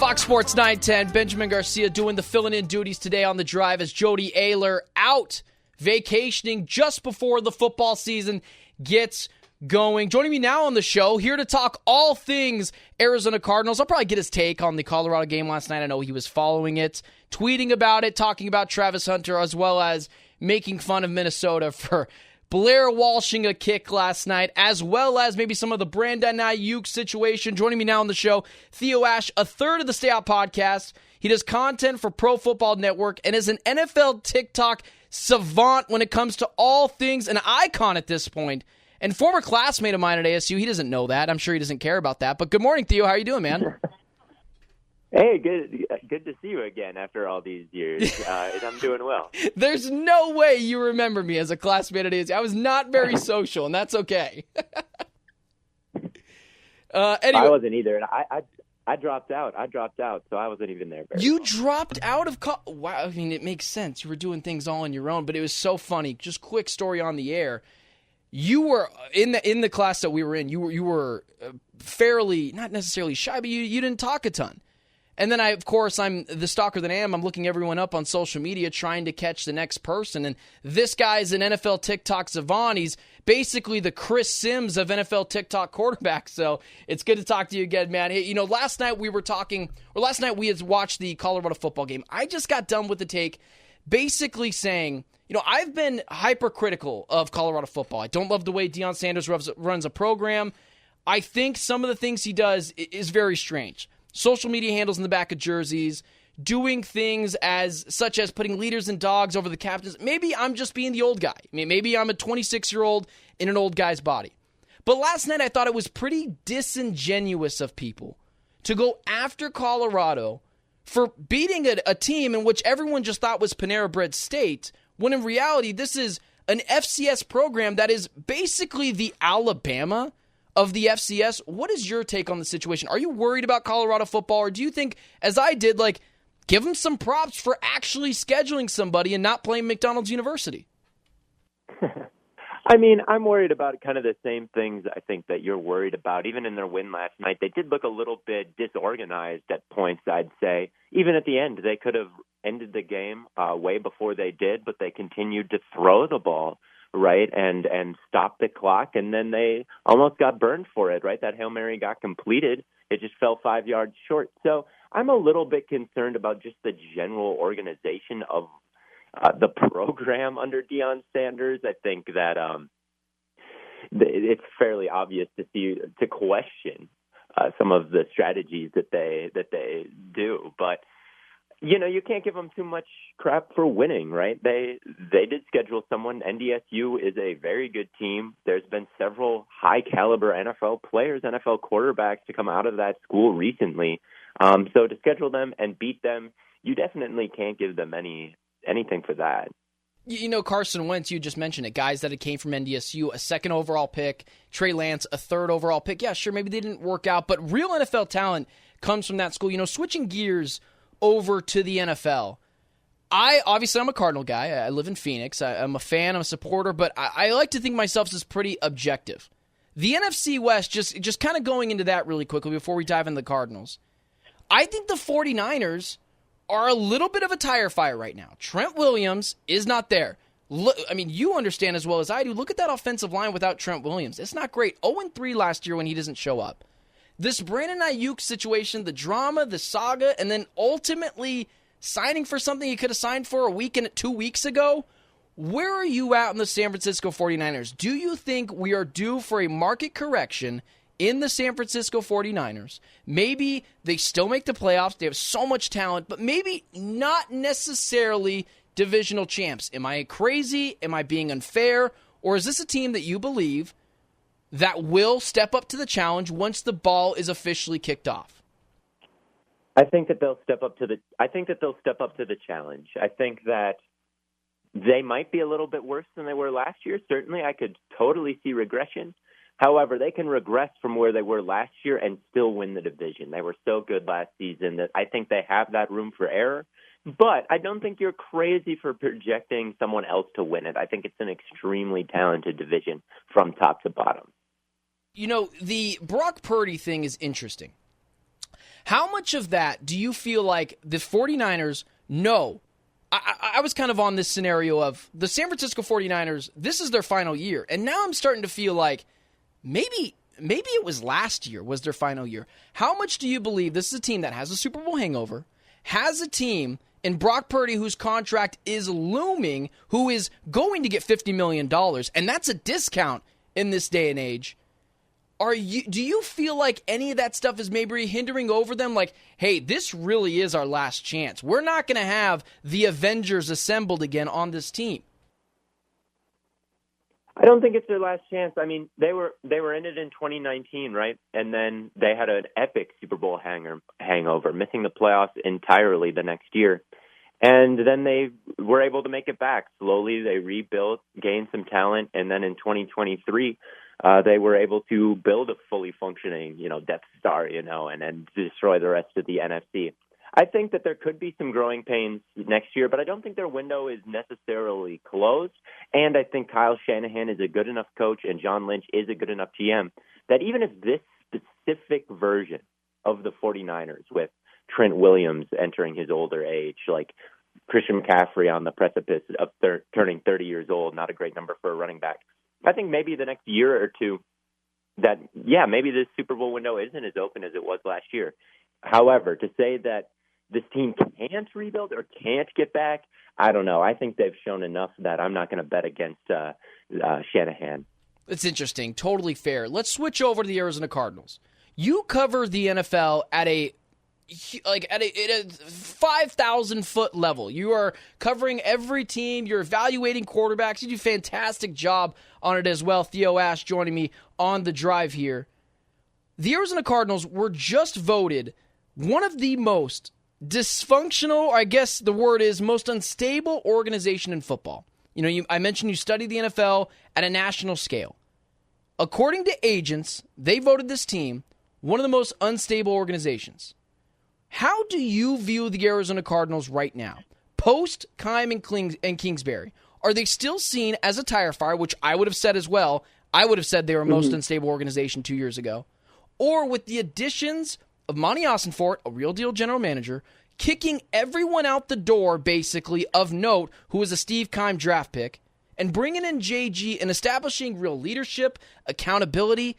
Fox Sports 910, Benjamin Garcia doing the filling-in duties today on the drive as Jody Ayler out vacationing just before the football season gets going. Joining me now on the show, here to talk all things Arizona Cardinals. I'll probably get his take on the Colorado game last night. I know he was following it, tweeting about it, talking about Travis Hunter, as well as making fun of Minnesota for Blair Walshing a kick last night, as well as maybe some of the Brandon Aiyuk situation. Joining me now on the show, Theo Ash, a third of the Stay Out podcast. He does content for Pro Football Network and is an NFL TikTok savant when it comes to all things, an icon at this point. And former classmate of mine at ASU, he doesn't know that. I'm sure he doesn't care about that. But good morning, Theo. How are you doing, man? Hey, good to see you again after all these years. I'm doing well. There's no way you remember me as a classmate at ASU. I was not very social, and that's okay. Anyway. I wasn't either, and I dropped out. So I wasn't even there. You dropped out of wow. I mean, it makes sense. You were doing things all on your own, but it was so funny. Just quick story on the air. You were in the class that we were in. You were fairly, not necessarily shy, but you didn't talk a ton. And then I'm the stalker that I am. I'm looking everyone up on social media trying to catch the next person. And this guy's an NFL TikTok savant. He's basically the Chris Sims of NFL TikTok quarterbacks. So it's good to talk to you again, man. Hey, last night we had watched the Colorado football game. I just got done with the take basically saying, I've been hypercritical of Colorado football. I don't love the way Deion Sanders runs a program. I think some of the things he does is very strange. Social media handles in the back of jerseys, doing things such as putting leaders and dogs over the captains. Maybe I'm just being the old guy. Maybe I'm a 26-year-old in an old guy's body. But last night I thought it was pretty disingenuous of people to go after Colorado for beating a team in which everyone just thought was Panera Bread State, when in reality this is an FCS program that is basically the Alabama of the FCS. What is your take on the situation? Are you worried about Colorado football, or do you think, as I did, give them some props for actually scheduling somebody and not playing McDonald's University? I'm worried about kind of the same things I think that you're worried about. Even in their win last night, they did look a little bit disorganized at points, I'd say. Even at the end, they could have ended the game way before they did, but they continued to throw the ball, right, and stop the clock, and then they almost got burned for it, right? That Hail Mary got completed. It just fell 5 yards short. So I'm a little bit concerned about just the general organization of the program under Deion Sanders. I think that it's fairly obvious to question some of the strategies that they do, but you can't give them too much crap for winning, right? They did schedule someone. NDSU is a very good team. There's been several high-caliber NFL players, NFL quarterbacks to come out of that school recently. So to schedule them and beat them, you definitely can't give them anything for that. Carson Wentz, you just mentioned it. Guys that came from NDSU, a second overall pick. Trey Lance, a third overall pick. Yeah, sure, maybe they didn't work out, but real NFL talent comes from that school. Switching gears over to the NFL. I'm a Cardinal guy. I live in Phoenix. I'm a fan. I'm a supporter, but I like to think myself as pretty objective. The NFC West, just kind of going into that really quickly before we dive into the Cardinals. I think the 49ers are a little bit of a tire fire right now. Trent Williams is not there. You understand as well as I do. Look at that offensive line without Trent Williams. It's not great. 0-3 last year when he doesn't show up. This Brandon Aiyuk situation, the drama, the saga, and then ultimately signing for something he could have signed for a week and 2 weeks ago. Where are you at in the San Francisco 49ers? Do you think we are due for a market correction in the San Francisco 49ers? Maybe they still make the playoffs. They have so much talent, but maybe not necessarily divisional champs. Am I crazy? Am I being unfair? Or is this a team that you believe that will step up to the challenge once the ball is officially kicked off? I think that they'll step up to the challenge. I think that they might be a little bit worse than they were last year. Certainly, I could totally see regression. However, they can regress from where they were last year and still win the division. They were so good last season that I think they have that room for error. But I don't think you're crazy for projecting someone else to win it. I think it's an extremely talented division from top to bottom. The Brock Purdy thing is interesting. How much of that do you feel like the 49ers know? I was kind of on this scenario of the San Francisco 49ers, this is their final year. And now I'm starting to feel like maybe it was last year was their final year. How much do you believe this is a team that has a Super Bowl hangover, has a team in Brock Purdy whose contract is looming, who is going to get $50 million, and that's a discount in this day and age? Do you feel like any of that stuff is maybe hindering over them? Like, hey, this really is our last chance. We're not going to have the Avengers assembled again on this team. I don't think it's their last chance. I mean, they were in it in 2019, right? And then they had an epic Super Bowl hangover, missing the playoffs entirely the next year. And then they were able to make it back. Slowly, they rebuilt, gained some talent, and then in 2023, they were able to build a fully functioning, Death Star, and destroy the rest of the NFC. I think that there could be some growing pains next year, but I don't think their window is necessarily closed. And I think Kyle Shanahan is a good enough coach and John Lynch is a good enough GM that even if this specific version of the 49ers with Trent Williams entering his older age, like Christian McCaffrey on the precipice of turning 30 years old, not a great number for a running back. I think maybe the next year or two that, maybe this Super Bowl window isn't as open as it was last year. However, to say that this team can't rebuild or can't get back, I don't know. I think they've shown enough that I'm not going to bet against Shanahan. It's interesting. Totally fair. Let's switch over to the Arizona Cardinals. You cover the NFL at a 5,000-foot level. You are covering every team. You're evaluating quarterbacks. You do a fantastic job on it as well. Theo Ash joining me on the drive here. The Arizona Cardinals were just voted one of the most dysfunctional, or I guess the word is most unstable organization in football. I mentioned you study the NFL at a national scale. According to agents, they voted this team one of the most unstable organizations. How do you view the Arizona Cardinals right now? Post Keim and Kingsbury, are they still seen as a tire fire, which I would have said as well? I would have said they were most unstable organization 2 years ago. Or with the additions of Monty Ossenfort, a real deal general manager, kicking everyone out the door, basically, of note, who was a Steve Keim draft pick, and bringing in JG and establishing real leadership, accountability.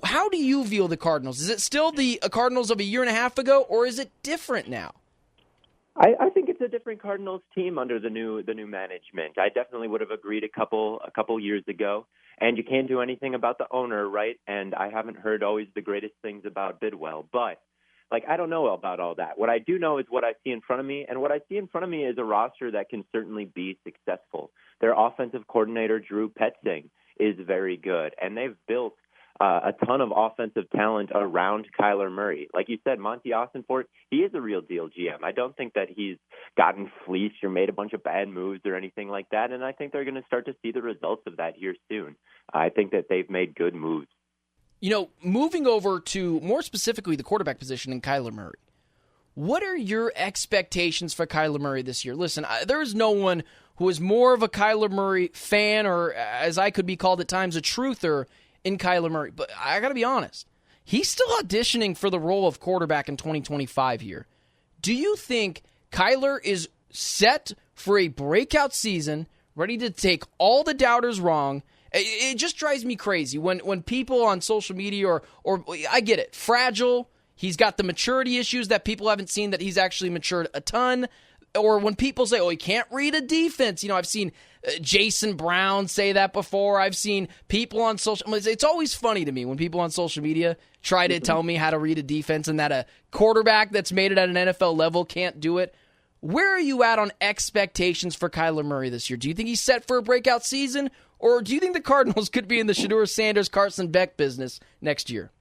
How do you view the Cardinals? Is it still the Cardinals of a year and a half ago, or is it different now? I think it's a different Cardinals team under the new management. I definitely would have agreed a couple years ago. And you can't do anything about the owner, right? And I haven't heard always the greatest things about Bidwell. But, I don't know about all that. What I do know is what I see in front of me. And what I see in front of me is a roster that can certainly be successful. Their offensive coordinator, Drew Petzing, is very good. And they've built a ton of offensive talent around Kyler Murray. Like you said, Monty Ossenfort, he is a real deal GM. I don't think that he's gotten fleeced or made a bunch of bad moves or anything like that, and I think they're going to start to see the results of that here soon. I think that they've made good moves. Moving over to more specifically the quarterback position in Kyler Murray, what are your expectations for Kyler Murray this year? Listen, there is no one who is more of a Kyler Murray fan, or as I could be called at times, a truther in Kyler Murray. But I got to be honest, he's still auditioning for the role of quarterback in 2025 here. Do you think Kyler is set for a breakout season, ready to take all the doubters wrong? It just drives me crazy when people on social media or I get it, fragile. He's got the maturity issues that people haven't seen, that he's actually matured a ton. Or when people say, he can't read a defense. I've seen Jason Brown say that before. I've seen people on social media. It's always funny to me when people on social media try to tell me how to read a defense and that a quarterback that's made it at an NFL level can't do it. Where are you at on expectations for Kyler Murray this year? Do you think he's set for a breakout season? Or do you think the Cardinals could be in the Shedeur Sanders, Carson Beck business next year?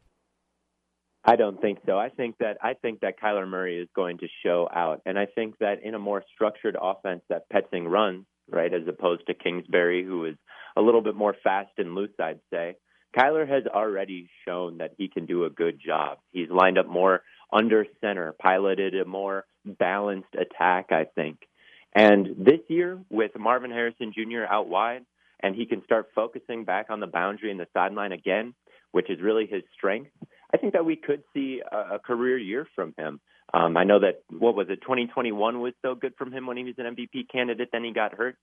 I don't think so. I think that Kyler Murray is going to show out. And I think that in a more structured offense that Petzing runs, right, as opposed to Kingsbury, who is a little bit more fast and loose, I'd say, Kyler has already shown that he can do a good job. He's lined up more under center, piloted a more balanced attack, I think. And this year, with Marvin Harrison Jr. out wide, and he can start focusing back on the boundary and the sideline again, which is really his strength, I think that we could see a career year from him. I know that, 2021 was so good from him when he was an MVP candidate, then he got hurt.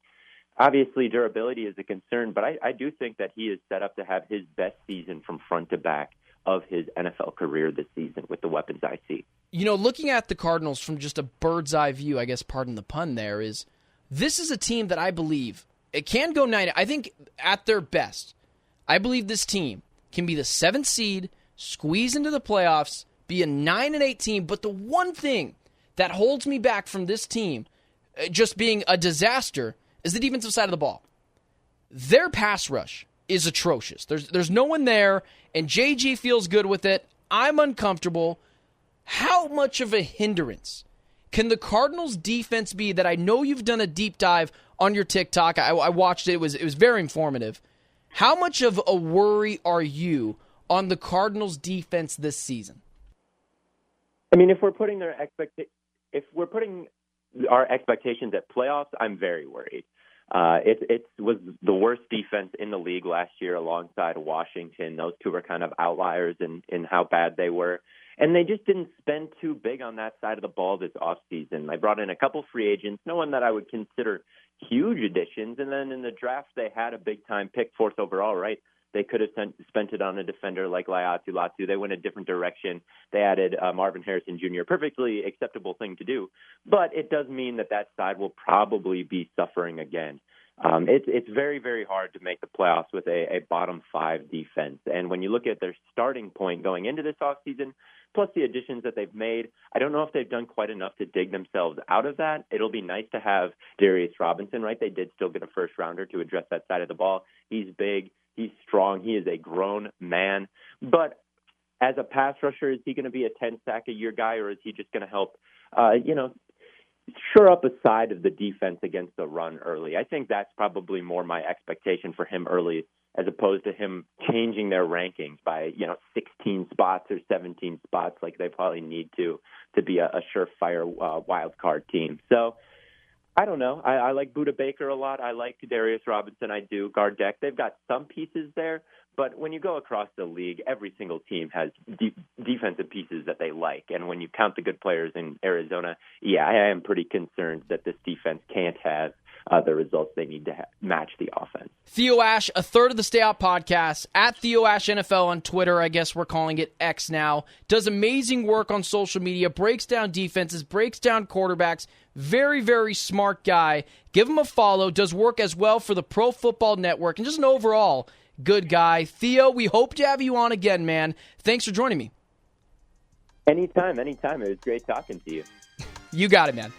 Obviously, durability is a concern, but I do think that he is set up to have his best season from front to back of his NFL career this season with the weapons I see. Looking at the Cardinals from just a bird's eye view, I guess, pardon the pun there, this is a team that I believe it can go 9. I think at their best, I believe this team can be the 7th seed, squeeze into the playoffs, be a 9-8 team. But the one thing that holds me back from this team just being a disaster is the defensive side of the ball. Their pass rush is atrocious. There's no one there, and JG feels good with it. I'm uncomfortable. How much of a hindrance can the Cardinals defense be that I know you've done a deep dive on your TikTok? I watched it. It was very informative. How much of a worry are you on the Cardinals defense this season? I mean, if we're putting our expectations at playoffs, I'm very worried. It was the worst defense in the league last year alongside Washington. Those two were kind of outliers in how bad they were. And they just didn't spend too big on that side of the ball this offseason. I brought in a couple free agents, no one that I would consider huge additions. And then in the draft, they had a big-time pick, 4th overall, right? They could have spent it on a defender like Latu. They went a different direction. They added Marvin Harrison Jr., perfectly acceptable thing to do. But it does mean that side will probably be suffering again. It's very, very hard to make the playoffs with a bottom 5 defense. And when you look at their starting point going into this offseason, plus the additions that they've made, I don't know if they've done quite enough to dig themselves out of that. It'll be nice to have Darius Robinson, right? They did still get a first-rounder to address that side of the ball. He's big. He's strong. He is a grown man. But as a pass rusher, is he going to be a 10-sack-a-year guy, or is he just going to help, shore up a side of the defense against the run early? I think that's probably more my expectation for him early, as opposed to him changing their rankings by, 16 spots or 17 spots like they probably need to be a surefire wild card team. So I don't know. I like Budda Baker a lot. I like Darius Robinson. I do. Guard deck. They've got some pieces there, but when you go across the league, every single team has defensive pieces that they like. And when you count the good players in Arizona, I am pretty concerned that this defense can't have the results they need to match the offense. Theo Ash, a third of the Stay Out podcast, at Theo Ash NFL on Twitter. I guess we're calling it X now. Does amazing work on social media, breaks down defenses, breaks down quarterbacks. Very, very smart guy. Give him a follow. Does work as well for the Pro Football Network, and just an overall good guy. Theo, we hope to have you on again, man. Thanks for joining me. Anytime. It was great talking to you. You got it, man.